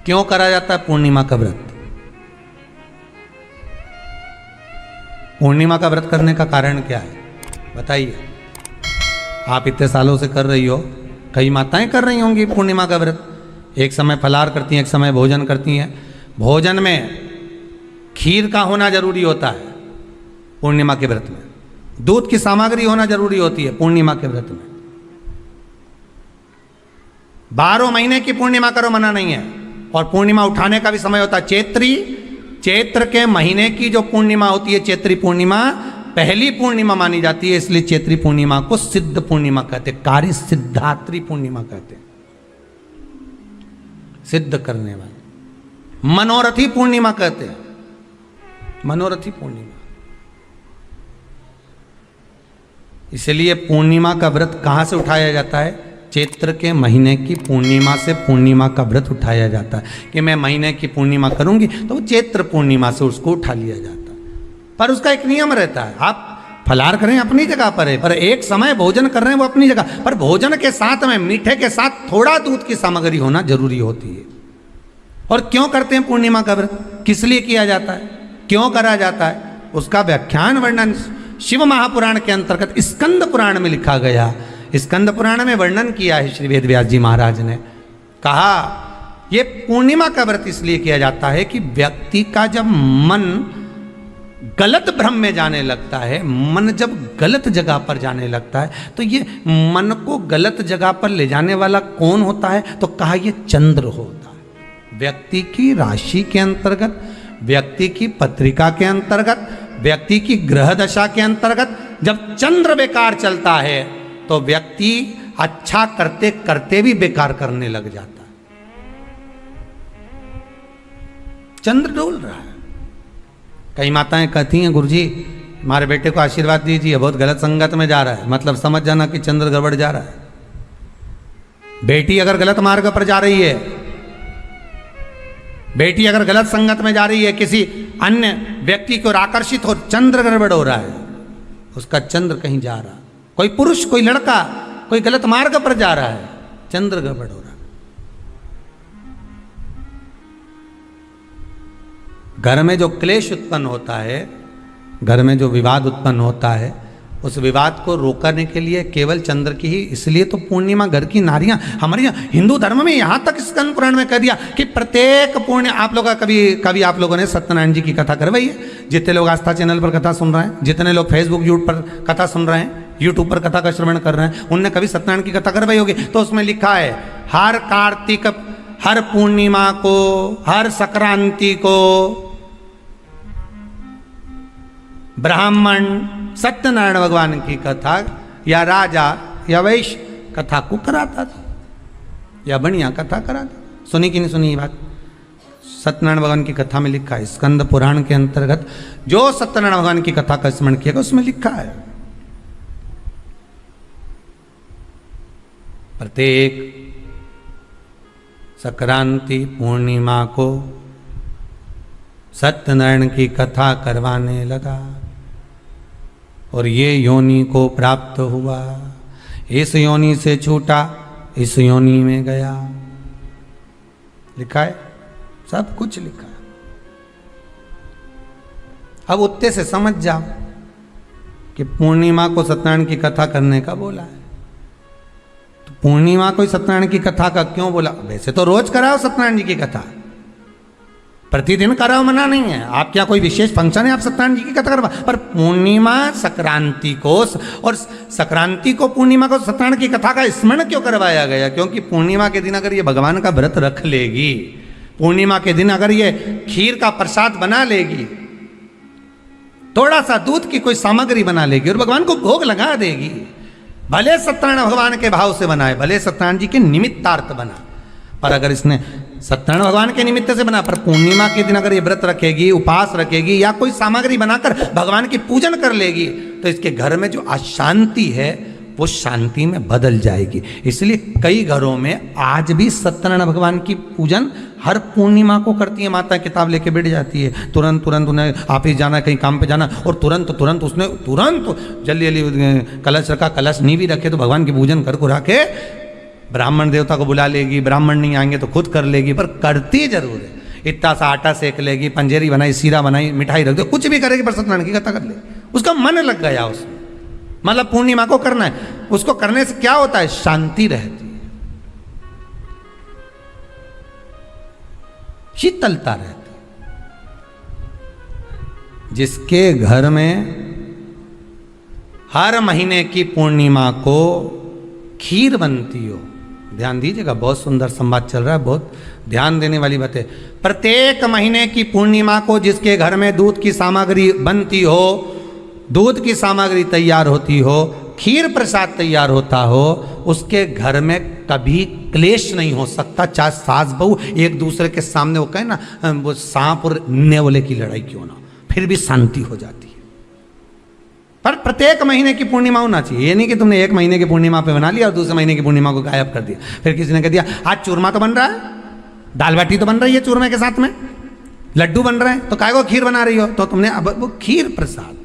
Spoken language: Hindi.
क्यों करा जाता है पूर्णिमा का व्रत? पूर्णिमा का व्रत करने का कारण क्या है बताइए? आप इतने सालों से कर रही हो, कई माताएं कर रही होंगी पूर्णिमा का व्रत। एक समय फलाहार करती हैं, एक समय भोजन करती हैं। भोजन में खीर का होना जरूरी होता है पूर्णिमा के व्रत में। दूध की सामग्री होना जरूरी होती है पूर्णिमा के व्रत में। 12 महीने की पूर्णिमा करो, मना नहीं है। और पूर्णिमा उठाने का भी समय होता है चैत्री। चैत्र के महीने की जो पूर्णिमा होती है, चैत्री पूर्णिमा पहली पूर्णिमा मानी जाती है, इसलिए चैत्री पूर्णिमा को सिद्ध पूर्णिमा कहते हैं, कार्य सिद्धात्री पूर्णिमा कहते हैं, सिद्ध करने वाले। मनोरथी पूर्णिमा कहते हैं, मनोरथी पूर्णिमा। इसलिए पूर्णिमा का व्रत कहां से उठाया जाता है? चैत्र के महीने की पूर्णिमा से पूर्णिमा का व्रत उठाया जाता है कि मैं महीने की पूर्णिमा करूंगी तो वो चैत्र पूर्णिमा से उसको उठा लिया जाता है। पर उसका एक नियम रहता है, आप फलाहार करें अपनी जगह पर है, पर एक समय भोजन कर रहे हैं वो अपनी जगह पर। भोजन के साथ में मीठे के साथ थोड़ा दूध की सामग्री होना जरूरी होती है। और क्यों करते हैं पूर्णिमा का व्रत? किस लिए किया जाता है, क्यों करा जाता है? उसका व्याख्यान वर्णन शिव महापुराण के अंतर्गत स्कंद पुराण में लिखा गया। स्कंद पुराण में वर्णन किया है श्री वेद व्यास जी महाराज ने। कहा ये पूर्णिमा का व्रत इसलिए किया जाता है कि व्यक्ति का जब मन गलत भ्रम में जाने लगता है, मन जब गलत जगह पर जाने लगता है, तो ये मन को गलत जगह पर ले जाने वाला कौन होता है? तो कहा ये चंद्र होता है। व्यक्ति की राशि के अंतर्गत, व्यक्ति की पत्रिका के अंतर्गत, व्यक्ति की ग्रह दशा के अंतर्गत जब चंद्र बेकार चलता है तो व्यक्ति अच्छा करते करते भी बेकार करने लग जाता है। चंद्र डोल रहा है। कई माताएं कहती हैं गुरुजी हमारे बेटे को आशीर्वाद दीजिए, बहुत गलत संगत में जा रहा है। मतलब समझ जाना कि चंद्र गड़बड़ जा रहा है। बेटी अगर गलत मार्ग पर जा रही है, बेटी अगर गलत संगत में जा रही है, किसी अन्य व्यक्ति को आकर्षित हो, चंद्र गड़बड़ हो रहा है, उसका चंद्र कहीं जा रहा है। कोई पुरुष, कोई लड़का, कोई गलत मार्ग पर जा रहा है, चंद्र गड़बड़ हो रहा है। घर में जो क्लेश उत्पन्न होता है, घर में जो विवाद उत्पन्न होता है, उस विवाद को रोकने के लिए केवल चंद्र की ही, इसलिए तो पूर्णिमा घर की नारियां हमारे यहाँ हिंदू धर्म में यहाँ तक स्कंद पुराण में कह दिया कि प्रत्येक पूर्णिमा आप लोग कभी आप लोगों ने सत्यनारायण जी की कथा करवाई है? जितने लोग आस्था चैनल पर कथा सुन रहे हैं, जितने लोग फेसबुक यूट्यूब पर कथा सुन रहे हैं, यूट्यूब पर कथा का श्रवण कर रहे हैं, उनने कभी सत्यनारायण की कथा करवाई होगी। तो उसमें लिखा है हर कार्तिक, हर पूर्णिमा को, हर संक्रांति को ब्राह्मण सत्यनारायण भगवान की कथा या राजा या वैश्य कथा को कराता था, या बढ़िया कथा कराता। सुनी कि नहीं सुनी ये बात? सत्यनारायण भगवान की कथा में लिखा है, स्कंद पुराण के अंतर्गत जो सत्यनारायण भगवान की कथा का स्मरण किया उसमें लिखा है प्रत्येक संक्रांति पूर्णिमा को सत्यनारायण की कथा करवाने लगा और ये योनि को प्राप्त हुआ, इस योनि से छूटा, इस योनि में गया। लिखा है, सब कुछ लिखा है। अब उत्ते से समझ जाओ कि पूर्णिमा को सत्यनारायण की कथा करने का बोला है। तो पूर्णिमा को सत्यनारायण की कथा का क्यों बोला? वैसे तो रोज कराओ सत्यनारायण जी की कथा, प्रतिदिन कराओ, मना नहीं है। आप क्या कोई विशेष फंक्शन है आप सत्यनारायण जी की कथा करवा, पर पूर्णिमा संक्रांति को और संक्रांति को पूर्णिमा को सत्यनारायण की कथा का स्मरण क्यों करवाया गया? क्योंकि पूर्णिमा के दिन अगर ये भगवान का व्रत रख लेगी, पूर्णिमा के दिन अगर ये खीर का प्रसाद बना लेगी, थोड़ा सा दूध की कोई सामग्री बना लेगी और भगवान को भोग लगा देगी, भले सत्यनारायण भगवान के भाव से बनाए, भले सत्यनारायण जी के निमित्तार्थ बना, पर अगर इसने सत्यनारायण भगवान के निमित्त से बना, पर पूर्णिमा के दिन अगर ये व्रत रखेगी, उपास रखेगी या कोई सामग्री बनाकर भगवान की पूजन कर लेगी, तो इसके घर में जो अशांति है वो शांति में बदल जाएगी। इसलिए कई घरों में आज भी सत्यनारायण भगवान की पूजन हर पूर्णिमा को करती है। माता किताब लेके बैठ जाती है, तुरंत उन्हें ऑफिस जाना, कहीं काम पे जाना, और तुरंत उसने जल्दी कलश रखा, कलश नहीं भी रखे तो भगवान की पूजन कर के ब्राह्मण देवता को बुला लेगी, ब्राह्मण नहीं आएंगे तो खुद कर लेगी, पर करती जरूर है। इतना सा आटा सेक लेगी, पंजेरी बनाई, सीरा बनाई, मिठाई रख दो, कुछ भी करेगी पर सत्यनारायण की कथा कर ले। उसका मन लग गया उसमें, मतलब पूर्णिमा को करना है। उसको करने से क्या होता है? शांति रहती है, शीतलता रहती है। जिसके घर में हर महीने की पूर्णिमा को खीर बनती हो, ध्यान दीजिएगा, बहुत सुंदर संवाद चल रहा है, बहुत ध्यान देने वाली बात है। प्रत्येक महीने की पूर्णिमा को जिसके घर में दूध की सामग्री बनती हो, दूध की सामग्री तैयार होती हो, खीर प्रसाद तैयार होता हो, उसके घर में कभी क्लेश नहीं हो सकता। चाहे सास बहू एक दूसरे के सामने वो कहे ना, वो सांप और नेवले की लड़ाई क्यों ना, फिर भी शांति हो जाती है। पर प्रत्येक महीने की पूर्णिमा होना चाहिए। ये नहीं कि तुमने एक महीने की पूर्णिमा पे बना लिया और दूसरे महीने की पूर्णिमा को गायब कर दिया। फिर किसी ने कह दिया आज चूरमा तो बन रहा है, दाल बाटी तो बन रही है चूरमे के साथ में, लड्डू बन रहे हैं, तो काय को खीर बना रही हो? तो तुमने अब वो खीर प्रसाद,